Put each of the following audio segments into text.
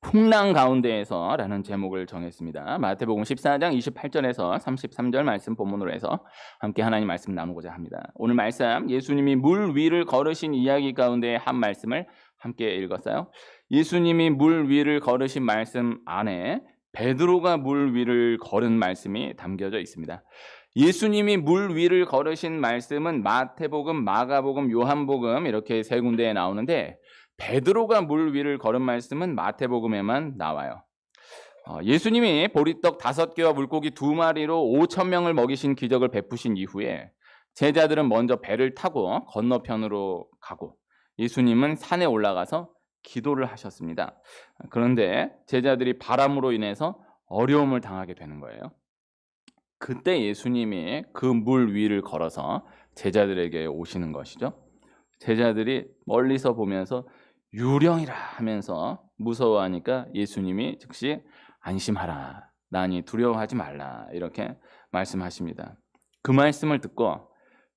풍랑 가운데에서라는 제목을 정했습니다. 마태복음 14장 28절에서 33절 말씀 본문으로 해서 함께 하나님 말씀 나누고자 합니다. 오늘 말씀 예수님이 물 위를 걸으신 이야기 가운데 한 말씀을 함께 읽었어요. 예수님이 물 위를 걸으신 말씀 안에 베드로가 물 위를 걸은 말씀이 담겨져 있습니다. 예수님이 물 위를 걸으신 말씀은 마태복음, 마가복음, 요한복음 이렇게 세 군데에 나오는데 베드로가 물 위를 걸은 말씀은 마태복음에만 나와요. 예수님이 보리떡 5개와 물고기 2마리로 5,000명을 먹이신 기적을 베푸신 이후에 제자들은 먼저 배를 타고 건너편으로 가고 예수님은 산에 올라가서 기도를 하셨습니다. 그런데 제자들이 바람으로 인해서 어려움을 당하게 되는 거예요. 그때 예수님이 그 물 위를 걸어서 제자들에게 오시는 것이죠. 제자들이 멀리서 보면서 유령이라 하면서 무서워하니까 예수님이 즉시 안심하라. 나니 두려워하지 말라. 이렇게 말씀하십니다. 그 말씀을 듣고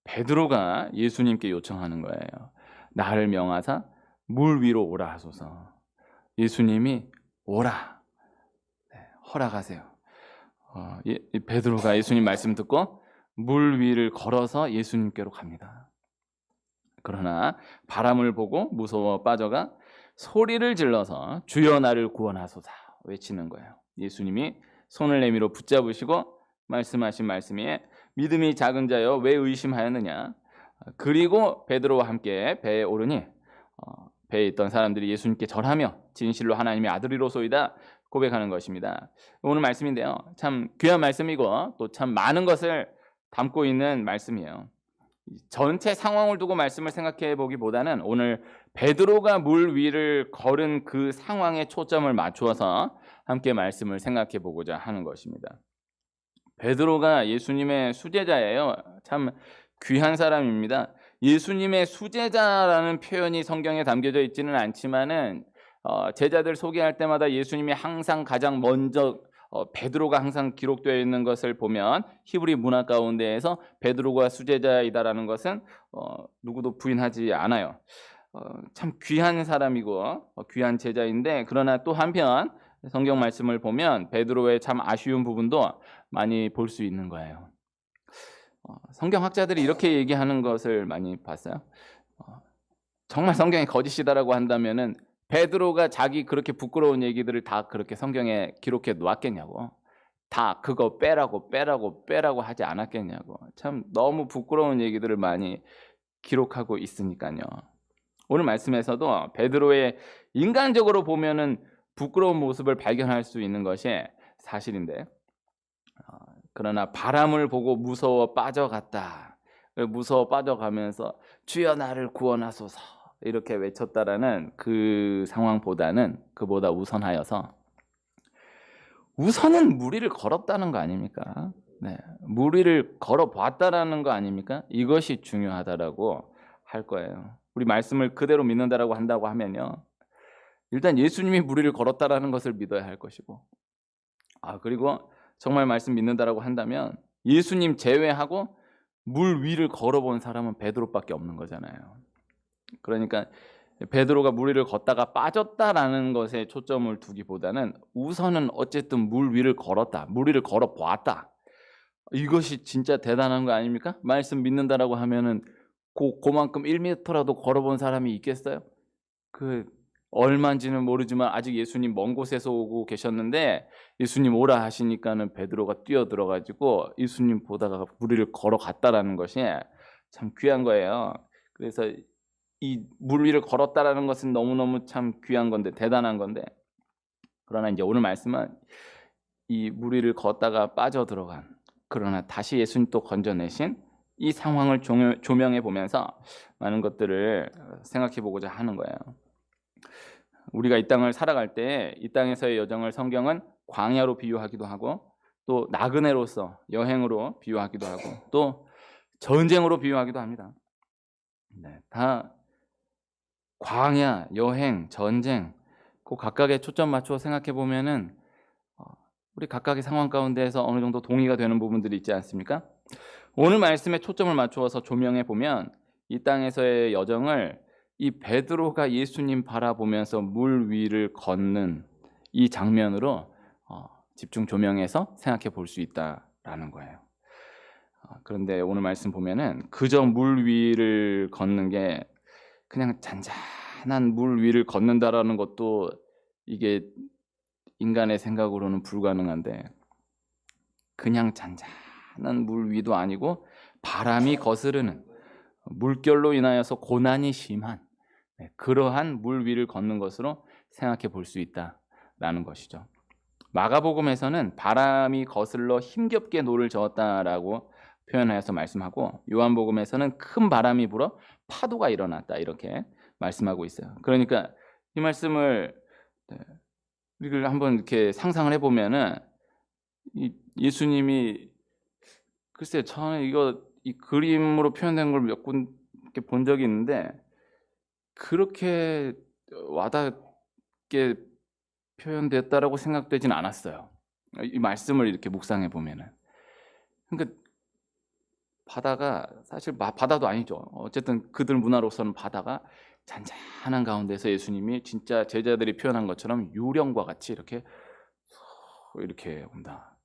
베드로가 예수님께 요청하는 거예요. 나를 명하사 물 위로 오라 하소서. 예수님이 오라. 네, 허락하세요. 베드로가 예수님 말씀 듣고 물 위를 걸어서 예수님께로 갑니다. 그러나 바람을 보고 무서워 빠져가 소리를 질러서 주여 나를 구원하소서 외치는 거예요. 예수님이 손을 내밀어 붙잡으시고 말씀하신 말씀에 믿음이 작은 자여 왜 의심하였느냐. 그리고 베드로와 함께 배에 오르니 배에 있던 사람들이 예수님께 절하며 진실로 하나님의 아들이로소이다 고백하는 것입니다. 오늘 말씀인데요. 참 귀한 말씀이고 또 참 많은 것을 담고 있는 말씀이에요. 전체 상황을 두고 말씀을 생각해 보기보다는 오늘 베드로가 물 위를 걸은 그 상황에 초점을 맞추어서 함께 말씀을 생각해 보고자 하는 것입니다. 베드로가 예수님의 수제자예요. 참 귀한 사람입니다. 예수님의 수제자라는 표현이 성경에 담겨져 있지는 않지만은 제자들 소개할 때마다 예수님이 항상 가장 먼저 베드로가 항상 기록되어 있는 것을 보면 히브리 문화 가운데에서 베드로가 수제자이다라는 것은 누구도 부인하지 않아요. 참 귀한 사람이고 귀한 제자인데 그러나 또 한편 성경 말씀을 보면 베드로의 참 아쉬운 부분도 많이 볼 수 있는 거예요. 성경학자들이 이렇게 얘기하는 것을 많이 봤어요. 정말 성경이 거짓이다라고 한다면은 베드로가 자기 그렇게 부끄러운 얘기들을 다 그렇게 성경에 기록해 놓았겠냐고. 다 그거 빼라고 하지 않았겠냐고. 참 너무 부끄러운 얘기들을 많이 기록하고 있으니까요. 오늘 말씀에서도 베드로의 인간적으로 보면은 부끄러운 모습을 발견할 수 있는 것이 사실인데 그러나 바람을 보고 무서워 빠져갔다. 무서워 빠져가면서 주여 나를 구원하소서 이렇게 외쳤다라는 그 상황보다는 그보다 우선하여서 우선은 물 위를 걸었다는 거 아닙니까? 네, 물 위를 걸어봤다라는 거 아닙니까? 이것이 중요하다라고 할 거예요. 우리 말씀을 그대로 믿는다라고 한다고 하면요. 일단 예수님이 물 위를 걸었다라는 것을 믿어야 할 것이고 그리고 정말 말씀 믿는다라고 한다면 예수님 제외하고 물 위를 걸어본 사람은 베드로밖에 없는 거잖아요. 그러니까 베드로가 물 위를 걷다가 빠졌다라는 것에 초점을 두기보다는 우선은 어쨌든 물 위를 걸었다. 물 위를 걸어보았다. 이것이 진짜 대단한 거 아닙니까? 말씀 믿는다라고 하면은 그만큼 1m라도 걸어본 사람이 있겠어요? 얼마인지는 모르지만 아직 예수님 먼 곳에서 오고 계셨는데 예수님 오라 하시니까는 베드로가 뛰어들어 가지고 예수님 보다가 물 위를 걸어갔다라는 것이 참 귀한 거예요. 그래서 이 물 위를 걸었다라는 것은 너무너무 참 귀한 건데 대단한 건데 그러나 이제 오늘 말씀은 이 물 위를 걷다가 빠져들어간 그러나 다시 예수님 또 건져내신 이 상황을 조명해 보면서 많은 것들을 생각해 보고자 하는 거예요. 우리가 이 땅을 살아갈 때 이 땅에서의 여정을 성경은 광야로 비유하기도 하고 또 나그네로서 여행으로 비유하기도 하고 또 전쟁으로 비유하기도 합니다. 네, 다 광야, 여행, 전쟁 그 각각의 초점 맞춰 생각해 보면은 우리 각각의 상황 가운데에서 어느 정도 동의가 되는 부분들이 있지 않습니까? 오늘 말씀에 초점을 맞추어서 조명해 보면 이 땅에서의 여정을 이 베드로가 예수님 바라보면서 물 위를 걷는 이 장면으로 집중 조명해서 생각해 볼 수 있다라는 거예요. 그런데 오늘 말씀 보면은 그저 물 위를 걷는 게 그냥 잔잔한 물 위를 걷는다라는 것도 이게 인간의 생각으로는 불가능한데, 그냥 잔잔한 물 위도 아니고 바람이 거스르는, 물결로 인하여서 고난이 심한 그러한 물 위를 걷는 것으로 생각해 볼 수 있다라는 것이죠. 마가복음에서는 바람이 거슬러 힘겹게 노를 저었다라고 표현하여서 말씀하고, 요한복음에서는 큰 바람이 불어 파도가 일어났다 이렇게 말씀하고 있어요. 그러니까 이 말씀을 우리를 한번 이렇게 상상을 해보면은 예수님이, 글쎄 저는 이 그림으로 표현된 걸 몇 군 이렇게 본 적이 있는데 그렇게 와닿게 표현됐다라고 생각되진 않았어요. 이 말씀을 이렇게 묵상해 보면은. 그러니까 바다가 사실 바다도 아니죠. 어쨌든 그들 문화로서는 바다가 잔잔한 가운데서 예수님이 진짜 제자들이 표현한 것처럼 유령과 같이 이렇게 온다.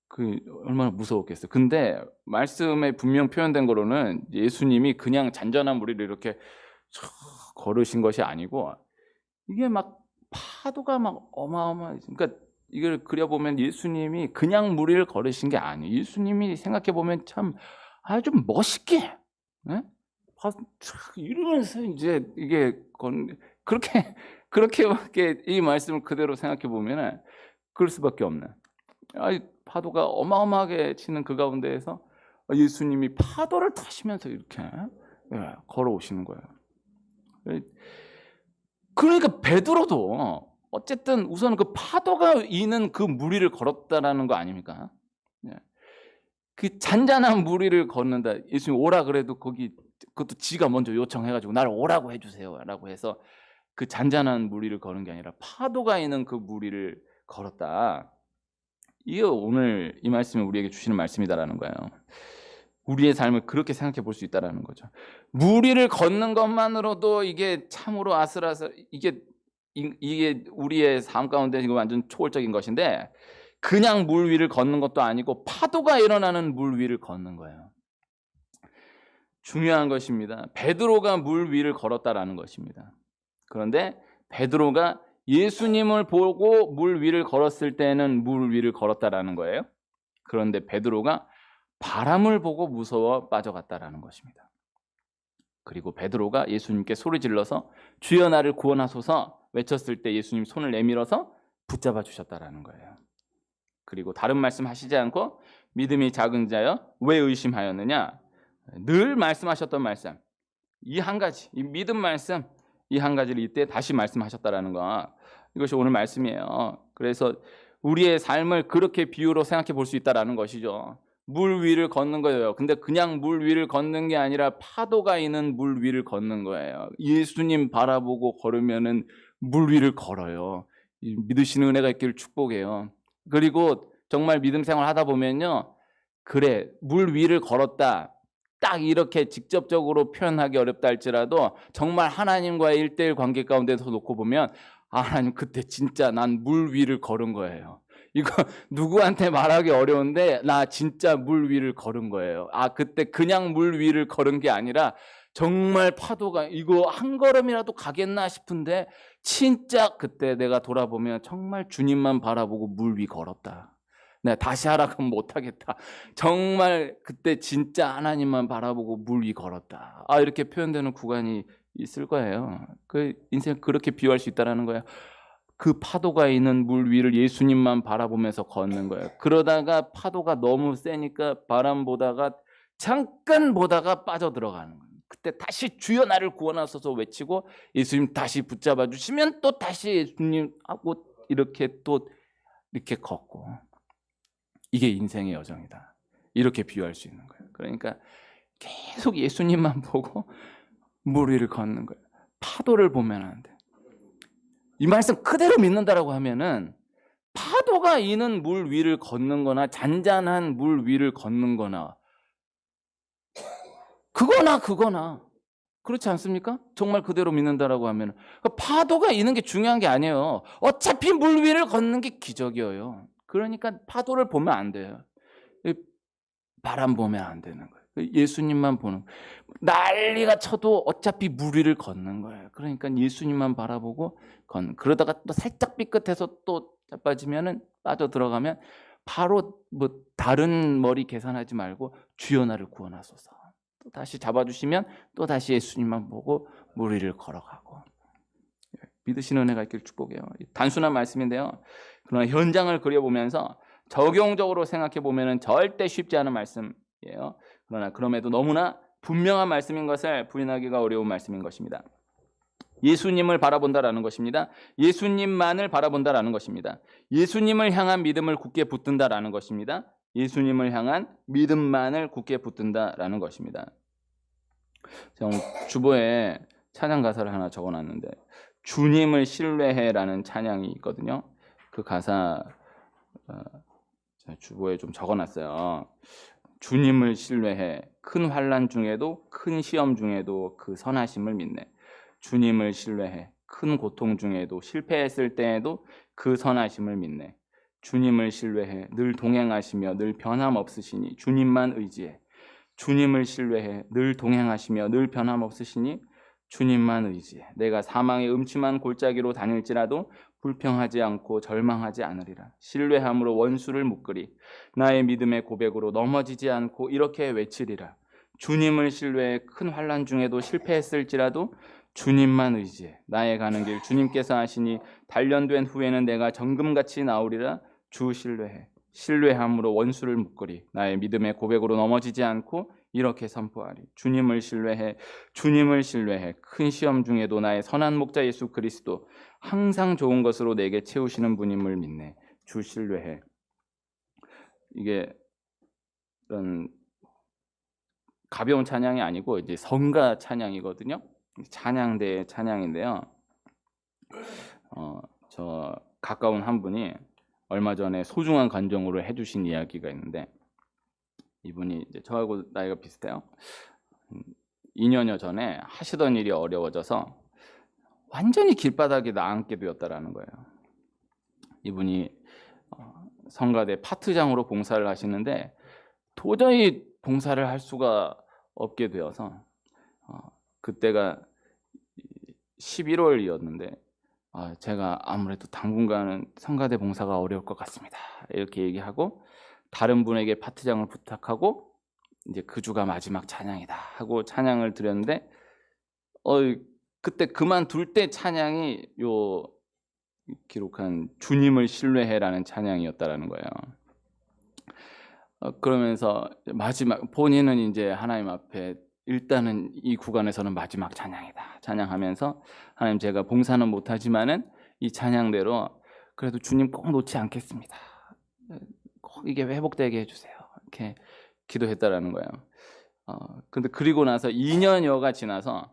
그 얼마나 무서웠겠어요. 근데 말씀에 분명 표현된 거로는 예수님이 그냥 잔잔한 물을 이렇게 걸으신 것이 아니고, 이게 막 파도가 막 어마어마해. 그러니까 이걸 그려보면 예수님이 그냥 물 위를 걸으신 게 아니에요. 예수님이 생각해 보면 참 아주 멋있게, 네? 이러면서 이제 이게 그렇게밖에 이 말씀을 그대로 생각해 보면은 그럴 수밖에 없는. 파도가 어마어마하게 치는 그 가운데에서 예수님이 파도를 타시면서 이렇게 걸어오시는 거예요. 그러니까 베드로도 어쨌든 우선 그 파도가 이는 그 물 위를 걸었다라는 거 아닙니까? 그 잔잔한 물 위를 걷는다. 예수님 오라 그래도 그것도 지가 먼저 요청해가지고 나를 오라고 해주세요라고 해서 그 잔잔한 물 위를 거는 게 아니라 파도가 있는 그 물 위를 걸었다. 이게 오늘 이 말씀이 우리에게 주시는 말씀이다라는 거예요. 우리의 삶을 그렇게 생각해 볼 수 있다라는 거죠. 물 위를 걷는 것만으로도 이게 참으로 아슬아슬, 이게 우리의 삶 가운데 지금 완전 초월적인 것인데, 그냥 물 위를 걷는 것도 아니고 파도가 일어나는 물 위를 걷는 거예요. 중요한 것입니다. 베드로가 물 위를 걸었다라는 것입니다. 그런데 베드로가 예수님을 보고 물 위를 걸었을 때는 물 위를 걸었다라는 거예요. 그런데 베드로가 바람을 보고 무서워 빠져갔다라는 것입니다. 그리고 베드로가 예수님께 소리 질러서 주여 나를 구원하소서 외쳤을 때 예수님 손을 내밀어서 붙잡아 주셨다라는 거예요. 그리고 다른 말씀 하시지 않고 믿음이 작은 자여 왜 의심하였느냐, 늘 말씀하셨던 말씀, 이 한 가지, 이 믿음 말씀, 이 한 가지를 이때 다시 말씀하셨다라는 거, 이것이 오늘 말씀이에요. 그래서 우리의 삶을 그렇게 비유로 생각해 볼 수 있다라는 것이죠. 물 위를 걷는 거예요. 근데 그냥 물 위를 걷는 게 아니라 파도가 있는 물 위를 걷는 거예요. 예수님 바라보고 걸으면은 물 위를 걸어요. 믿으시는 은혜가 있기를 축복해요. 그리고 정말 믿음 생활 하다 보면요, 그래 물 위를 걸었다, 딱 이렇게 직접적으로 표현하기 어렵다 할지라도 정말 하나님과의 1:1 관계 가운데서 놓고 보면 하나님 그때 진짜 난 물 위를 걸은 거예요. 이거 누구한테 말하기 어려운데 나 진짜 물 위를 걸은 거예요. 그때 그냥 물 위를 걸은 게 아니라 정말 파도가 이거 한 걸음이라도 가겠나 싶은데 진짜 그때 내가 돌아보면 정말 주님만 바라보고 물 위 걸었다. 내가 다시 하라 그러면 못하겠다. 정말 그때 진짜 하나님만 바라보고 물 위 걸었다. 이렇게 표현되는 구간이 있을 거예요. 그 인생을 그렇게 비유할 수 있다는 거예요. 그 파도가 있는 물 위를 예수님만 바라보면서 걷는 거예요. 그러다가 파도가 너무 세니까 바람 보다가 잠깐 보다가 빠져들어가는 거예요. 그때 다시 주여 나를 구원하소서 외치고 예수님 다시 붙잡아 주시면 또 다시 예수님하고 이렇게 걷고, 이게 인생의 여정이다. 이렇게 비유할 수 있는 거예요. 그러니까 계속 예수님만 보고 물 위를 걷는 거예요. 파도를 보면 안 돼. 이 말씀 그대로 믿는다라고 하면은 파도가 있는 물 위를 걷는 거나 잔잔한 물 위를 걷는 거나 그거나 그렇지 않습니까? 정말 그대로 믿는다라고 하면 파도가 있는 게 중요한 게 아니에요. 어차피 물 위를 걷는 게 기적이에요. 그러니까 파도를 보면 안 돼요. 바람 보면 안 되는 거예요. 예수님만 보는 거예요. 난리가 쳐도 어차피 물 위를 걷는 거예요. 그러니까 예수님만 바라보고 그러다가 또 살짝 삐끗해서 또 자빠지면은 빠져 들어가면 바로 뭐 다른 머리 계산하지 말고 주여 나를 구원하소서. 또 다시 잡아주시면 또 다시 예수님만 보고 물 위를 걸어가고. 믿으시는 은혜가 있길 축복해요. 단순한 말씀인데요. 그러나 현장을 그려보면서 적용적으로 생각해 보면은 절대 쉽지 않은 말씀이에요. 그러나 그럼에도 너무나 분명한 말씀인 것을 부인하기가 어려운 말씀인 것입니다. 예수님을 바라본다라는 것입니다. 예수님만을 바라본다라는 것입니다. 예수님을 향한 믿음을 굳게 붙든다라는 것입니다. 예수님을 향한 믿음만을 굳게 붙든다라는 것입니다. 제가 오늘 주보에 찬양 가사를 하나 적어놨는데 주님을 신뢰해라는 찬양이 있거든요. 그 가사 주보에 좀 적어놨어요. 주님을 신뢰해 큰 환난 중에도 큰 시험 중에도 그 선하심을 믿네. 주님을 신뢰해 큰 고통 중에도 실패했을 때에도 그 선하심을 믿네. 주님을 신뢰해 늘 동행하시며 늘 변함없으시니 주님만 의지해. 주님을 신뢰해 늘 동행하시며 늘 변함없으시니 주님만 의지해. 내가 사망의 음침한 골짜기로 다닐지라도 불평하지 않고 절망하지 않으리라. 신뢰함으로 원수를 묶으리. 나의 믿음의 고백으로 넘어지지 않고 이렇게 외치리라. 주님을 신뢰해 큰 환난 중에도 실패했을지라도 주님만 의지해. 나의 가는 길 주님께서 하시니 단련된 후에는 내가 정금같이 나오리라. 주 신뢰해. 신뢰함으로 원수를 묶으리. 나의 믿음의 고백으로 넘어지지 않고 이렇게 선포하리. 주님을 신뢰해. 주님을 신뢰해. 큰 시험 중에도 나의 선한 목자 예수 그리스도 항상 좋은 것으로 내게 채우시는 분임을 믿네. 주 신뢰해. 이게 이런 가벼운 찬양이 아니고 이제 성가 찬양이거든요. 찬양대의 찬양인데요. 저 가까운 한 분이 얼마 전에 소중한 간정으로 해주신 이야기가 있는데 이분이 이제 저하고 나이가 비슷해요. 2년여 전에 하시던 일이 어려워져서 완전히 길바닥에 나앉게 되었다라는 거예요. 이분이 성가대 파트장으로 봉사를 하시는데 도저히 봉사를 할 수가 없게 되어서 그때가 11월이었는데 제가 아무래도 당분간은 성가대 봉사가 어려울 것 같습니다. 이렇게 얘기하고 다른 분에게 파트장을 부탁하고 이제 그 주가 마지막 찬양이다 하고 찬양을 드렸는데 그때 그만둘 때 찬양이 요 기록한 주님을 신뢰해라는 찬양이었다라는 거예요. 그러면서 마지막 본인은 이제 하나님 앞에 일단은 이 구간에서는 마지막 찬양이다 찬양하면서 하나님 제가 봉사는 못하지만은 이 찬양대로 그래도 주님 꼭 놓지 않겠습니다. 꼭 이게 회복되게 해주세요. 이렇게 기도했다라는 거예요. 근데 그리고 나서 2년여가 지나서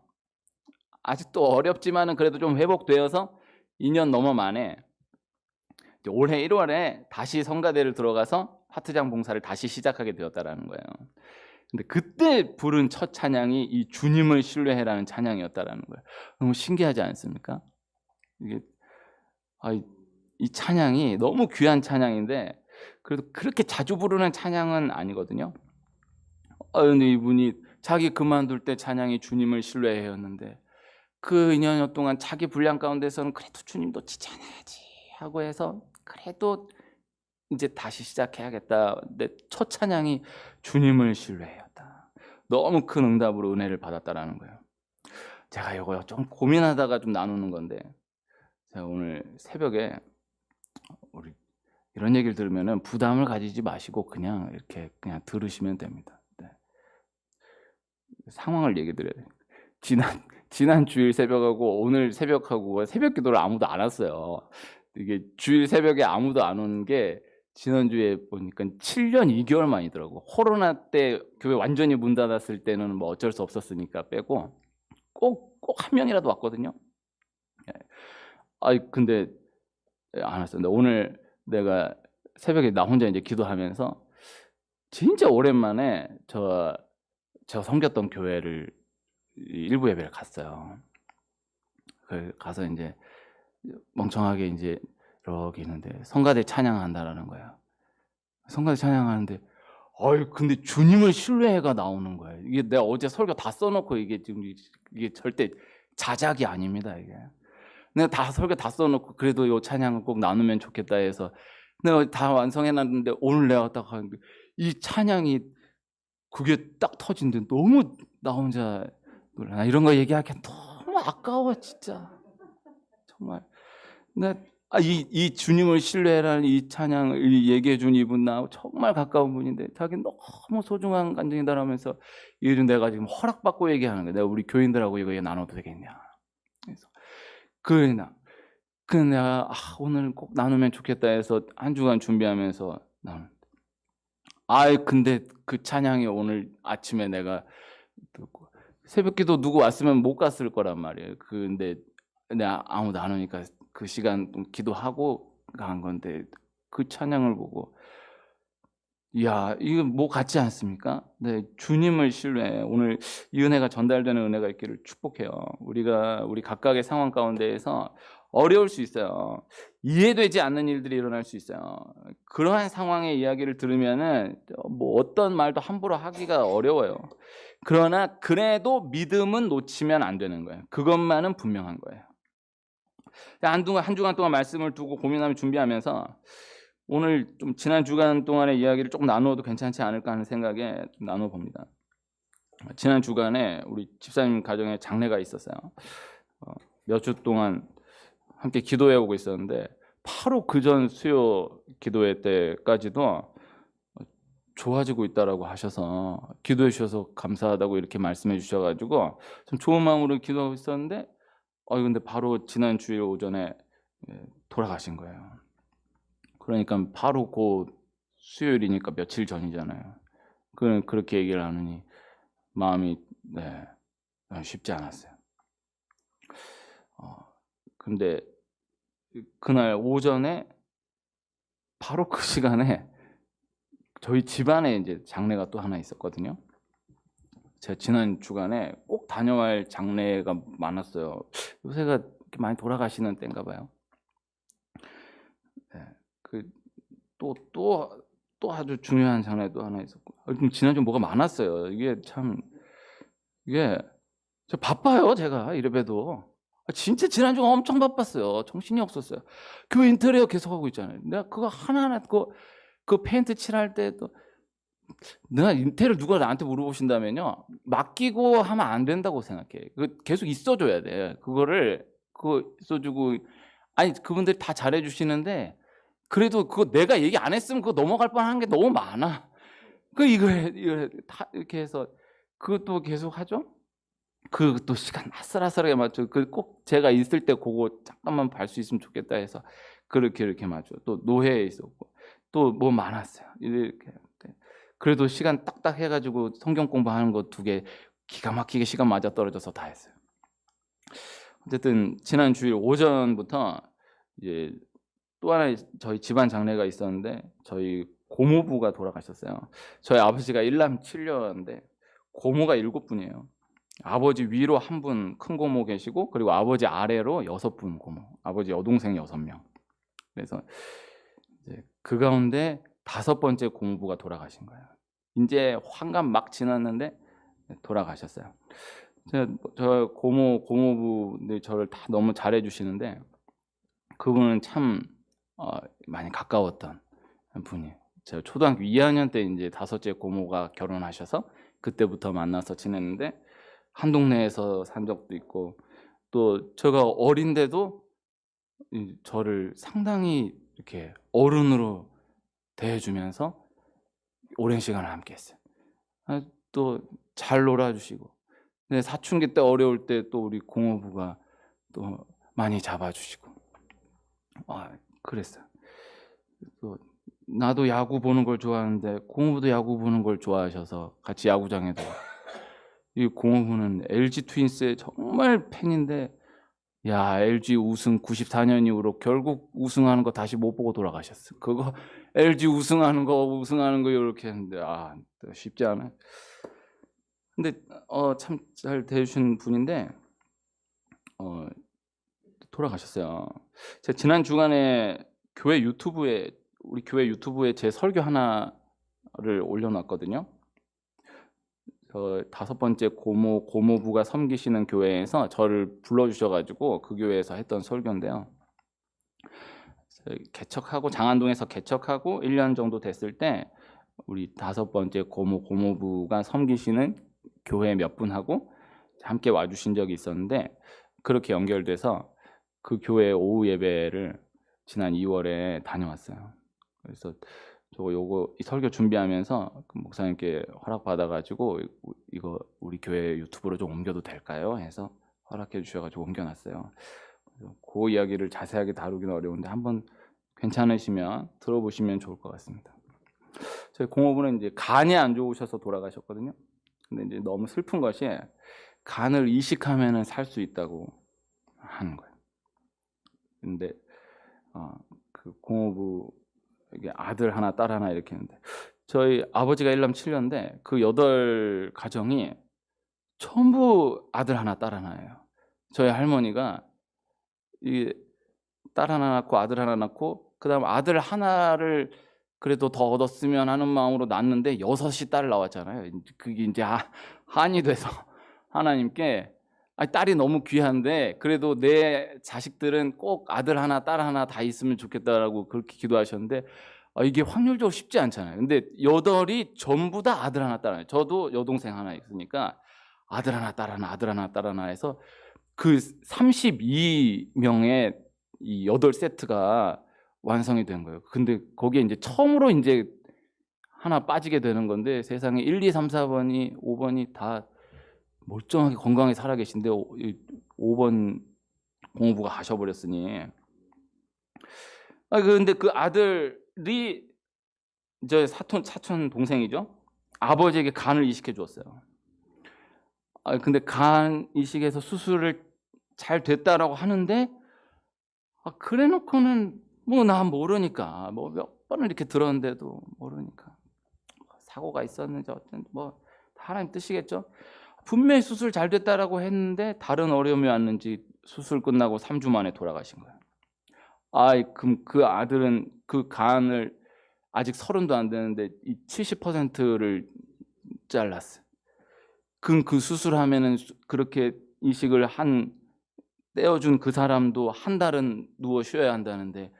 아직도 어렵지만은 그래도 좀 회복되어서 2년 넘어 만에 올해 1월에 다시 성가대를 들어가서 파트장 봉사를 다시 시작하게 되었다라는 거예요. 근데 그때 부른 첫 찬양이 이 주님을 신뢰해라는 찬양이었다라는 거예요. 너무 신기하지 않습니까? 이게 이 찬양이 너무 귀한 찬양인데 그래도 그렇게 자주 부르는 찬양은 아니거든요. 근데 이분이 자기 그만둘 때 찬양이 주님을 신뢰해였는데 그 2년여 동안 자기 분량 가운데서는 그래도 주님 놓치지 않아야지 하고 해서 그래도 이제 다시 시작해야겠다. 근데 첫 찬양이 주님을 신뢰해였다. 너무 큰 응답으로 은혜를 받았다라는 거예요. 제가 이거 좀 고민하다가 좀 나누는 건데 제가 오늘 새벽에 우리 이런 얘기를 들으면은 부담을 가지지 마시고 그냥 이렇게 그냥 들으시면 됩니다. 네. 상황을 얘기 드려야 돼요. 지난 주일 새벽하고 오늘 새벽하고 새벽 기도를 아무도 안 왔어요. 이게 주일 새벽에 아무도 안 온 게 지난주에 보니까 7년 2개월 만이더라고. 코로나 때 교회 완전히 문 닫았을 때는 뭐 어쩔 수 없었으니까 빼고 꼭 한 명이라도 왔거든요. 근데 안 왔었는데 오늘 내가 새벽에 나 혼자 이제 기도하면서 진짜 오랜만에 저 섬겼던 교회를 일부 예배를 갔어요. 가서 이제 멍청하게 이제 이렇게 있는데 성가대 찬양한다라는 거예요. 성가대 찬양하는데 근데 주님을 신뢰해가 나오는 거예요. 이게 내가 어제 설교 다 써놓고 이게 지금 이게 절대 자작이 아닙니다. 이게 내가 다 설교 다 써놓고 그래도 이 찬양을 꼭 나누면 좋겠다 해서 내가 다 완성해놨는데 오늘 내가 딱 하는데 이 찬양이 그게 딱 터진데 너무 나 혼자 이런 거 얘기하기 너무 아까워 진짜 정말. 이 주님을 신뢰라는 이 찬양을 얘기해 준 이분 나하고 정말 가까운 분인데 자기 너무 소중한 감정이다라면서 이거 내가 지금 허락받고 얘기하는 거야. 내가 우리 교인들하고 이거 나눠도 되겠냐. 그래서 내가 오늘 꼭 나누면 좋겠다 해서 한 주간 준비하면서 근데 그 찬양이 오늘 아침에 내가 듣고 새벽기도 누구 왔으면 못 갔을 거란 말이에요. 근데 내가 아무도 안 오니까 그 시간 기도하고 간 건데 그 찬양을 보고 이야 이거 뭐 같지 않습니까? 네, 주님을 신뢰해. 오늘 이 은혜가 전달되는 은혜가 있기를 축복해요. 우리 각각의 상황 가운데에서 어려울 수 있어요. 이해되지 않는 일들이 일어날 수 있어요. 그러한 상황의 이야기를 들으면은 뭐 어떤 말도 함부로 하기가 어려워요. 그러나 그래도 믿음은 놓치면 안 되는 거예요. 그것만은 분명한 거예요. 한 주간 동안 말씀을 두고 고민하며 준비하면서 오늘 좀 지난 주간 동안의 이야기를 조금 나누어도 괜찮지 않을까 하는 생각에 좀 나눠봅니다. 지난 주간에 우리 집사님 가정에 장례가 있었어요. 몇 주 동안 함께 기도해 오고 있었는데 바로 그전 수요 기도회 때까지도 좋아지고 있다라고 하셔서 기도해 주셔서 감사하다고 이렇게 말씀해 주셔가지고 좀 좋은 마음으로 기도하고 있었는데 근데 바로 지난 주일 오전에 돌아가신 거예요. 그러니까 바로 그 수요일이니까 며칠 전이잖아요. 그렇게 얘기를 하느니 마음이 쉽지 않았어요. 근데 그날 오전에 바로 그 시간에 저희 집안에 이제 장례가 또 하나 있었거든요. 제가 지난 주간에 꼭 다녀갈 장례가 많았어요. 요새가 이렇게 많이 돌아가시는 때인가 봐요. 또 아주 중요한 장례도 하나 있었고 지난주 뭐가 많았어요. 이게 저 바빠요. 제가 이래봬도 진짜 지난주가 엄청 바빴어요. 정신이 없었어요. 교회 인테리어 계속하고 있잖아요. 내가 그거 하나하나 그 페인트 칠할 때도 내가 인테리어 누가 나한테 물어보신다면요 맡기고 하면 안 된다고 생각해. 계속 있어줘야 돼. 그거 있어주고 그분들이 다 잘해주시는데 그래도 그거 내가 얘기 안 했으면 그거 넘어갈 뻔한 게 너무 많아. 이거 다 이렇게 해서 그것도 계속 하죠. 그것도 시간 아슬아슬하게 맞춰. 꼭 제가 있을 때 그거 잠깐만 볼 수 있으면 좋겠다 해서 이렇게 맞춰. 또 노회에 있었고 또 뭐 많았어요. 이렇게 그래도 시간 딱딱 해가지고 성경 공부하는 거 2개 기가 막히게 시간 맞아 떨어져서 다 했어요. 어쨌든 지난 주일 오전부터 이제 또 하나 저희 집안 장례가 있었는데 저희 고모부가 돌아가셨어요. 저희 아버지가 일남 7녀인데 고모가 7분이에요. 아버지 위로 1분 큰 고모 계시고 그리고 아버지 아래로 6분 고모, 아버지 여동생 6명. 그래서 이제 그 가운데 5번째 고모부가 돌아가신 거예요. 이제 환갑 막 지났는데 돌아가셨어요. 저 고모부들 저를 다 너무 잘해주시는데 그분은 참 많이 가까웠던 분이에요. 제가 초등학교 2학년 때 이제 5째 고모가 결혼하셔서 그때부터 만나서 지냈는데 한 동네에서 산 적도 있고 또 제가 어린데도 저를 상당히 이렇게 어른으로 대해주면서 오랜 시간을 함께했어요. 또 잘 놀아주시고 사춘기 때 어려울 때 또 우리 고모부가 또 많이 잡아주시고 그랬어요. 또 나도 야구 보는 걸 좋아하는데 고모부도 야구 보는 걸 좋아하셔서 같이 야구장에도 이 고모부는 LG 트윈스의 정말 팬인데 LG 우승 94년 이후로 결국 우승하는 거 다시 못 보고 돌아가셨어요. 그거 LG 우승하는 거 이렇게 했는데 쉽지 않아요. 근데 참 잘 대해주신 분인데 돌아가셨어요. 제가 지난 주간에 우리 교회 유튜브에 제 설교 하나를 올려놨거든요. 다섯 번째 고모부가 섬기시는 교회에서 저를 불러주셔 가지고 그 교회에서 했던 설교인데요. 개척하고 장안동에서 개척하고 1년 정도 됐을 때 우리 다섯 번째 고모부가 섬기시는 교회 몇 분하고 함께 와주신 적이 있었는데, 그렇게 연결돼서 그 교회 오후 예배를 지난 2월에 다녀왔어요. 그래서 이 설교 준비하면서 그 목사님께 허락받아 가지고 이거 우리 교회 유튜브로 좀 옮겨도 될까요? 해서 허락해 주셔 가지고 옮겨놨어요. 그 이야기를 자세하게 다루기는 어려운데 한번 괜찮으시면 들어보시면 좋을 것 같습니다. 저희 공업은 이제 간이 안 좋으셔서 돌아가셨거든요. 근데 이제 너무 슬픈 것이 간을 이식하면은 살 수 있다고 하는 거예요. 근데 그 공업부 이게 아들 하나 딸 하나 이렇게 있는데, 저희 아버지가 1남 7녀인데 그 8가정이 전부 아들 하나 딸 하나예요. 저희 할머니가 이 딸 하나 낳고 아들 하나 낳고 그다음 아들 하나를 그래도 더 얻었으면 하는 마음으로 낳았는데 6이 딸 나왔잖아요. 그게 이제 한이 돼서 하나님께 딸이 너무 귀한데 그래도 내 자식들은 꼭 아들 하나 딸 하나 다 있으면 좋겠다라고 그렇게 기도하셨는데, 이게 확률적으로 쉽지 않잖아요. 근데 8이 전부 다 아들 하나 딸 하나. 저도 여동생 하나 있으니까 아들 하나 딸 하나 아들 하나 딸 하나 해서 그 32명의 이 8세트가 완성이 된 거예요. 근데 거기에 이제 처음으로 이제 하나 빠지게 되는 건데, 세상에 1, 2, 3, 4번이 5번이 다 멀쩡하게 건강하게 살아 계신데 5번 공부가 가셔버렸으니. 근데 그 아들이 저 사촌 동생이죠. 아버지에게 간을 이식해 주었어요. 근데 간 이식해서 수술을 잘 됐다라고 하는데, 그래 놓고는 뭐 나 모르니까 뭐 몇 번을 이렇게 들었는데도 모르니까 사고가 있었는지 어쩐지 뭐 하나님 뜻이겠죠. 분명히 수술 잘 됐다라고 했는데 다른 어려움이 왔는지 수술 끝나고 3주 만에 돌아가신 거예요. 그럼 그 아들은 그 간을 아직 30도 안 되는데 이 70%를 잘랐어요. 그럼 그 수술하면은 그렇게 이식을 떼어준 그 사람도 한 달은 누워 쉬어야 한다는데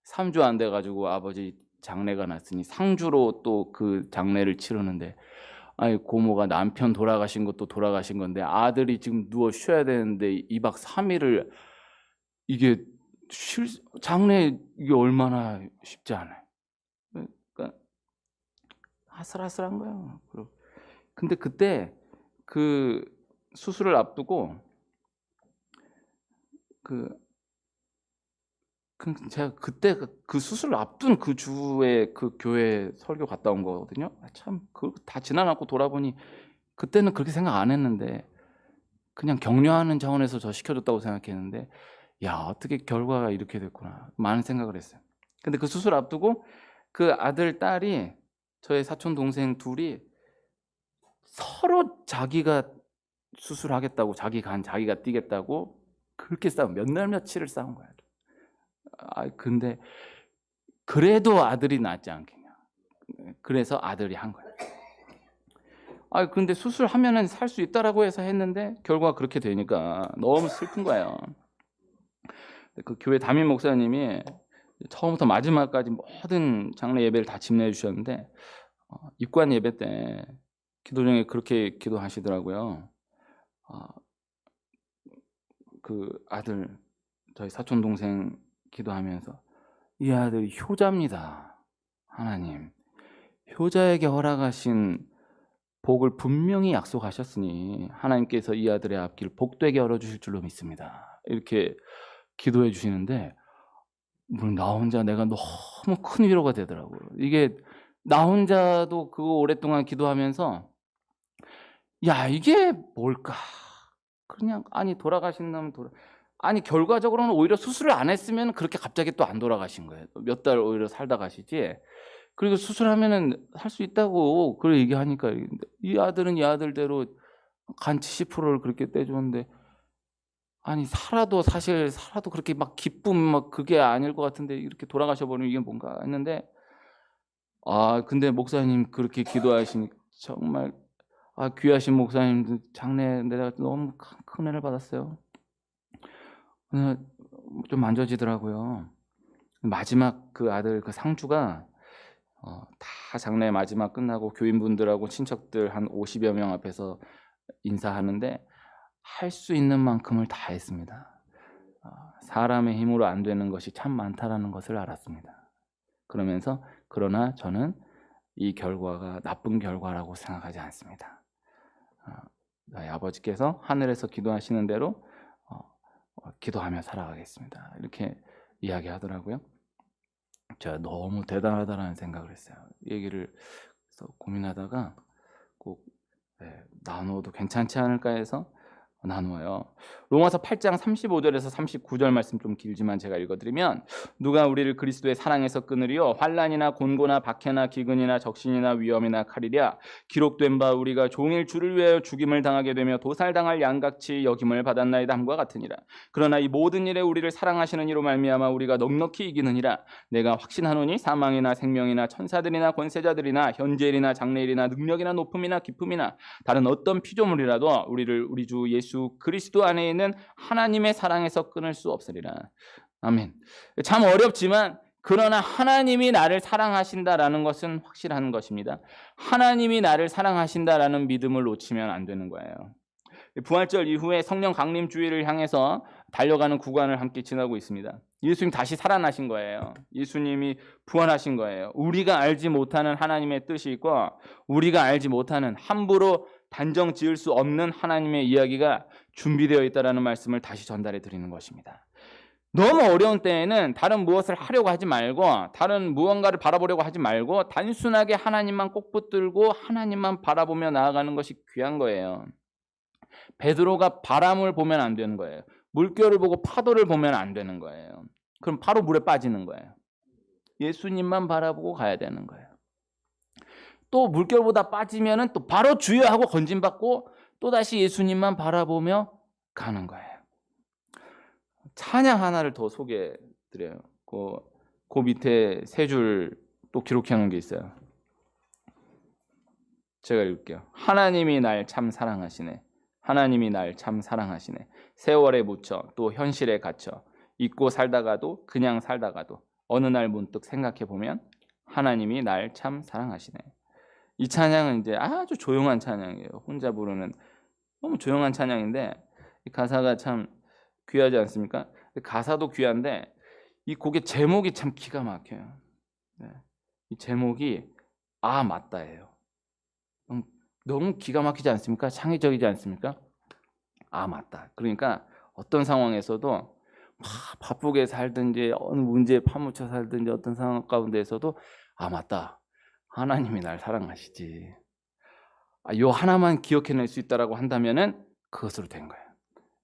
3주 안 돼 가지고 아버지 장례가 났으니 상주로 또 그 장례를 치르는데, 고모가 남편 돌아가신 것도 돌아가신 건데 아들이 지금 누워 쉬어야 되는데 2박 3일을 이게 장례 이게 얼마나 쉽지 않아요. 그러니까 아슬아슬한 거예요. 근데 그때 그 수술을 앞두고 제가 그때 그 수술을 앞둔 그 주에 그 교회 설교 갔다 온 거거든요. 참 그거 다 지나고 돌아보니 그때는 그렇게 생각 안 했는데 그냥 격려하는 차원에서 저 시켜줬다고 생각했는데, 야 어떻게 결과가 이렇게 됐구나 많은 생각을 했어요. 근데 그 수술 앞두고 그 아들 딸이 저의 사촌 동생 둘이 서로 자기가 수술하겠다고 자기 간 자기가 띄겠다고 그렇게 몇 날 며칠을 싸운 거야. 근데 그래도 아들이 낫지 않겠냐. 그래서 아들이 한 거예요. 근데 수술하면은 살 수 있다라고 해서 했는데 결과가 그렇게 되니까 너무 슬픈 거예요. 그 교회 담임 목사님이 처음부터 마지막까지 모든 장례 예배를 다 집례해 주셨는데 입관 예배 때 기도 중에 그렇게 기도하시더라고요. 그 아들 저희 사촌 동생 기도하면서 이 아들이 효자입니다. 하나님, 효자에게 허락하신 복을 분명히 약속하셨으니 하나님께서 이 아들의 앞길 복되게 열어주실 줄로 믿습니다. 이렇게 기도해 주시는데 나 혼자 내가 너무 큰 위로가 되더라고요. 이게 나 혼자도 그거 오랫동안 기도하면서 야 이게 뭘까? 그냥 돌아가신 놈 결과적으로는 오히려 수술을 안 했으면 그렇게 갑자기 또 안 돌아가신 거예요. 몇 달 오히려 살다 가시지. 그리고 수술하면은 살 수 있다고 그걸 얘기하니까 이 아들은 이 아들대로 간 70%를 그렇게 떼줬는데 아니 살아도 그렇게 막 기쁨 막 그게 아닐 것 같은데 이렇게 돌아가셔 버리면 이게 뭔가 했는데 근데 목사님 그렇게 기도하시니 정말 귀하신 목사님 장례 내가 너무 큰 은혜를 받았어요. 좀 만져지더라고요. 마지막 그 아들 그 상주가 다 장례 마지막 끝나고 교인분들하고 친척들 한 50여 명 앞에서 인사하는데 할 수 있는 만큼을 다 했습니다. 사람의 힘으로 안 되는 것이 참 많다라는 것을 알았습니다. 그러면서 그러나 저는 이 결과가 나쁜 결과라고 생각하지 않습니다. 저희 아버지께서 하늘에서 기도하시는 대로 기도하며 살아가겠습니다. 이렇게 이야기하더라고요. 제가 너무 대단하다라는 생각을 했어요. 얘기를 그래서 고민하다가 꼭 나누어도 괜찮지 않을까 해서 나누어요. 로마서 8장 35절에서 39절 말씀 좀 길지만 제가 읽어드리면 누가 우리를 그리스도의 사랑에서 끊으리요 환난이나 곤고나 박해나 기근이나 적신이나 위험이나 칼이랴 기록된 바 우리가 종일 주를 위하여 죽임을 당하게 되며 도살당할 양같이 여김을 받았나이다 함과 같으니라. 그러나 이 모든 일에 우리를 사랑하시는 이로 말미암아 우리가 넉넉히 이기느니라. 내가 확신하노니 사망이나 생명이나 천사들이나 권세자들이나 현재일이나 장래일이나 능력이나 높음이나 깊음이나 다른 어떤 피조물이라도 우리를 우리 주 예수 그리스도 안에 있는 하나님의 사랑에서 끊을 수 없으리라. 아멘. 참 어렵지만 그러나 하나님이 나를 사랑하신다라는 것은 확실한 것입니다. 하나님이 나를 사랑하신다라는 믿음을 놓치면 안 되는 거예요. 부활절 이후에 성령 강림 주일을 향해서 달려가는 구간을 함께 지나고 있습니다. 예수님 다시 살아나신 거예요. 예수님이 부활하신 거예요. 우리가 알지 못하는 하나님의 뜻이 있고 우리가 알지 못하는 함부로 단정 지을 수 없는 하나님의 이야기가 준비되어 있다는 말씀을 다시 전달해 드리는 것입니다. 너무 어려운 때에는 다른 무엇을 하려고 하지 말고 다른 무언가를 바라보려고 하지 말고 단순하게 하나님만 꼭 붙들고 하나님만 바라보며 나아가는 것이 귀한 거예요. 베드로가 바람을 보면 안 되는 거예요. 물결을 보고 파도를 보면 안 되는 거예요. 그럼 바로 물에 빠지는 거예요. 예수님만 바라보고 가야 되는 거예요. 또 물결보다 빠지면은 또 바로 주여 하고 건짐받고 또 다시 예수님만 바라보며 가는 거예요. 찬양 하나를 더 소개해 드려요. 그 밑에 세 줄 또 기록해 놓은 게 있어요. 제가 읽을게요. 하나님이 날 참 사랑하시네. 하나님이 날 참 사랑하시네. 세월에 묻혀 또 현실에 갇혀 잊고 살다가도 그냥 살다가도 어느 날 문득 생각해 보면 하나님이 날 참 사랑하시네. 이 찬양은 이제 아주 조용한 찬양이에요. 혼자 부르는 너무 조용한 찬양인데 이 가사가 참 귀하지 않습니까? 가사도 귀한데 이 곡의 제목이 참 기가 막혀요. 이 제목이 맞다예요. 너무 기가 막히지 않습니까? 창의적이지 않습니까? 맞다. 그러니까 어떤 상황에서도 막 바쁘게 살든지 어느 문제에 파묻혀 살든지 어떤 상황 가운데에서도 맞다. 하나님이 날 사랑하시지. 요 하나만 기억해낼 수 있다라고 한다면은 그것으로 된 거예요.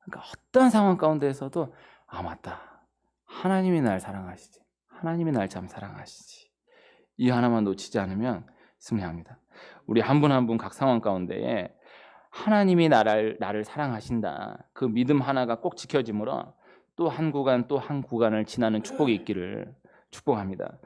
그러니까 어떤 상황 가운데에서도 맞다. 하나님이 날 사랑하시지. 하나님이 날 참 사랑하시지. 이 하나만 놓치지 않으면 승리합니다. 우리 한 분 한 분 각 상황 가운데에 하나님이 나를 사랑하신다. 그 믿음 하나가 꼭 지켜지므로 또 한 구간 또 한 구간을 지나는 축복이 있기를 축복합니다.